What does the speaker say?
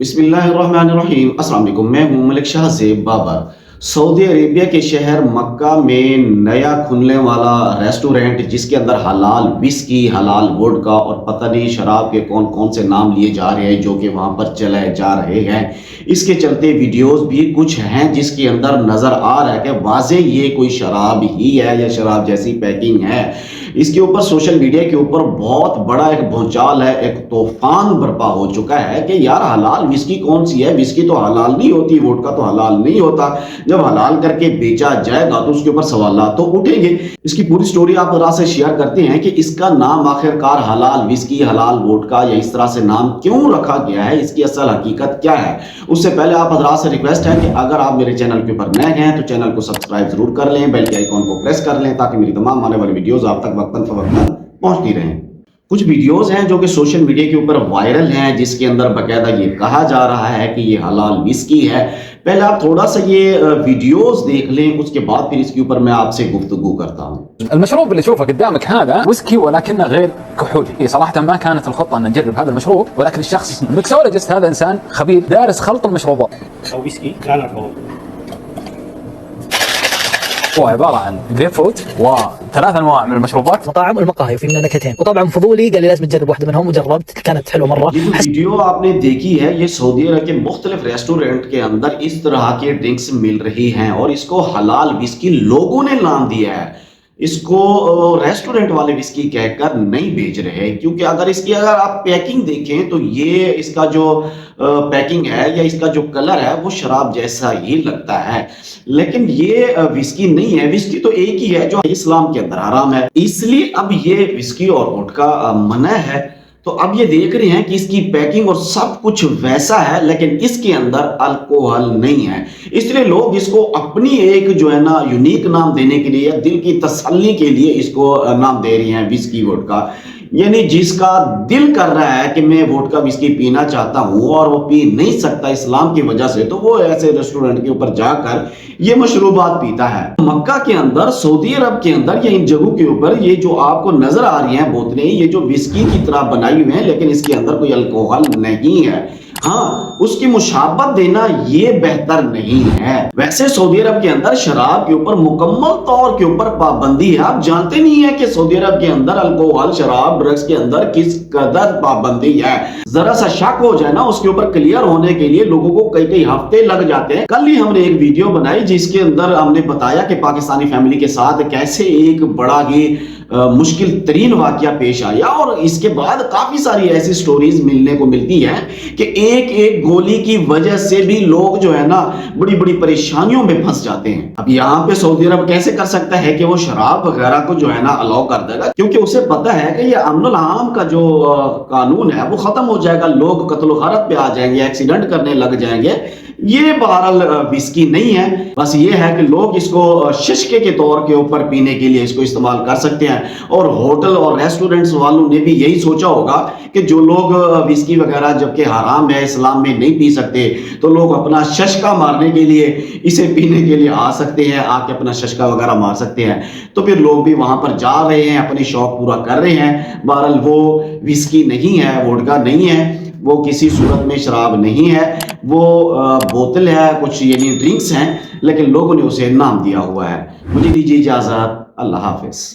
بسم اللہ الرحمن الرحیم۔ السلام علیکم، میں ہوں ملک شاہ زیب بابر۔ سعودی عربیہ کے شہر مکہ میں نیا کھلنے والا ریسٹورنٹ جس کے اندر حلال وسکی، حلال ووڈکا اور پتہ نہیں شراب کے کون کون سے نام لیے جا رہے ہیں جو کہ وہاں پر چلائے جا رہے ہیں۔ اس کے چلتے ویڈیوز بھی کچھ ہیں جس کے اندر نظر آ رہا ہے کہ واضح یہ کوئی شراب ہی ہے یا شراب جیسی پیکنگ ہے۔ اس کے اوپر سوشل میڈیا کے اوپر بہت بڑا ایک بھونچال ہے، ایک طوفان برپا ہو چکا ہے کہ یار حلال وسکی کون سی ہے؟ وسکی تو حلال نہیں ہوتی، ووڈکا تو حلال نہیں ہوتا۔ جب حلال کر کے بیچا جائے گا تو اس کے اوپر سوالات تو اٹھیں گے۔ اس کی پوری سٹوری آپ ذرا سے شیئر کرتے ہیں کہ اس کا نام آخرکار حلال وسکی، حلال ووڈکا یا اس طرح سے نام کیوں رکھا گیا ہے، اس کی اصل حقیقت کیا ہے۔ اس سے پہلے آپ حضرات سے ریکویسٹ ہے کہ اگر آپ میرے چینل کے اوپر نئے ہیں تو چینل کو سبسکرائب ضرور کر لیں، بیل کے آئیکن کو پریس کر لیں تاکہ میری تمام آنے والی ویڈیوز آپ تک وقتاً فوقتاً پہنچتی رہیں۔ کچھ ویڈیوز ہیں جو کہ سوشل میڈیا کے اوپر وائرل ہیں جس کے اندر باقاعدہ یہ کہا جا رہا ہے کہ یہ حلال وسکی ہے۔ پہلے آپ تھوڑا سا یہ ویڈیوز دیکھ لیں، اس کے بعد پھر اس کے اوپر میں آپ سے گفتگو کرتا ہوں۔ المشروب اللي تشوفه قدامك هذا ويسكي ولكنه غير كحولي. صراحة ما كانت الخطة أن نجرب هذا المشروب، ولكن الشخص المكسولوجيست هذا إنسان خبير دارس خلط المشروبات. ويسكي لا نعرفه. هو عبارة عن جريب فروت وثلاث أنواع من المشروبات. مطاعم والمقاهي وفي منها نكهتين، وطبعا فضولي قال لي لازم تجرب واحده منهم وجربت كانت حلوه مره. یہ جو ویڈیو آپ نے دیکھی ہے یہ سعودی عرب کے مختلف ریسٹورنٹ کے اندر اس طرح کے ڈرنکس مل رہی ہیں اور اس کو حلال وسکی لوگوں نے نام دیا ہے۔ اس کو ریسٹورنٹ والے وسکی کہہ کر نہیں بیچ رہے، کیونکہ اگر آپ پیکنگ دیکھیں تو یہ اس کا جو پیکنگ ہے یا اس کا جو کلر ہے وہ شراب جیسا ہی لگتا ہے، لیکن یہ وسکی نہیں ہے۔ وسکی تو ایک ہی ہے جو اسلام کے اندر حرام ہے، اس لیے اب یہ وسکی اور ووڈکا منع ہے۔ تو اب یہ دیکھ رہے ہیں کہ اس کی پیکنگ اور سب کچھ ویسا ہے لیکن اس کے اندر الکوہل نہیں ہے، اس لیے لوگ اس کو اپنی ایک جو ہے نا یونیک نام دینے کے لیے، دل کی تسلی کے لیے اس کو نام دے رہی ہیں وسکی ووڈکا۔ یعنی جس کا دل کر رہا ہے کہ میں ووڈکا وسکی پینا چاہتا ہوں اور وہ پی نہیں سکتا اسلام کی وجہ سے، تو وہ ایسے ریسٹورنٹ کے اوپر جا کر یہ مشروبات پیتا ہے۔ مکہ کے اندر، سعودی عرب کے اندر یا ان جگہوں کے اوپر یہ جو آپ کو نظر آ رہی ہیں بوتلیں، یہ جو وسکی کی طرح بنائی ہوئی ہیں لیکن اس کے اندر کوئی الکوہل نہیں ہے۔ ہاں، اس کی مشابہت دینا یہ بہتر نہیں ہے۔ ویسے سعودی عرب کے اندر شراب کے اوپر مکمل طور کے اوپر پابندی ہے۔ آپ جانتے نہیں ہیں کہ سعودی عرب کے اندر الکوہل، شراب، ڈرگز کے اندر کس قدر پابندی ہے۔ ذرا سا شک ہو جائے نا اس کے اوپر کلیئر ہونے کے لیے لوگوں کو کئی ہفتے لگ جاتے ہیں۔ کل ہی ہم نے ایک ویڈیو بنائی جس کے اندر ہم نے بتایا کہ پاکستانی فیملی کے ساتھ کیسے ایک بڑا ہی مشکل ترین واقعہ پیش آیا، اور اس کے بعد کافی ساری ایسی سٹوریز ملنے کو ملتی ہیں کہ ایک گولی کی وجہ سے بھی لوگ جو ہے نا بڑی بڑی پریشانیوں میں پھنس جاتے ہیں۔ اب یہاں پہ سعودی عرب کیسے کر سکتا ہے کہ وہ شراب وغیرہ کو جو ہے نا الاؤ کر دے گا، کیونکہ اسے پتا ہے کہ یہ امن العام کا جو قانون ہے وہ ختم ہو جائے گا، لوگ قتل و غارت پہ آ جائیں گے، ایکسیڈنٹ کرنے لگ جائیں گے۔ یہ بہرحال وسکی نہیں ہے، بس یہ ہے کہ لوگ اس کو ششکے کے طور کے اوپر پینے کے لیے اس کو استعمال کر سکتے ہیں، اور ہوٹل اور ریسٹورنٹس والوں نے بھی یہی سوچا ہوگا کہ جو لوگ وسکی وغیرہ جبکہ حرام ہے، اسلام میں نہیں پی سکتے، تو لوگ اپنا ششکا مارنے کے لیے اسے پینے کے لیے آ سکتے ہیں، آ کے اپنا ششکا وغیرہ مار سکتے ہیں۔ تو پھر لوگ بھی وہاں پر جا رہے ہیں، اپنی شوق پورا کر رہے ہیں۔ بہرحال وہ وسکی نہیں ہے، ووڈکا نہیں ہے، وہ کسی صورت میں شراب نہیں ہے، وہ بوتل ہے، کچھ یعنی ڈرنکس ہیں، لیکن لوگوں نے اسے نام دیا ہوا ہے۔ مجھے دیجیے اجازت، اللہ حافظ۔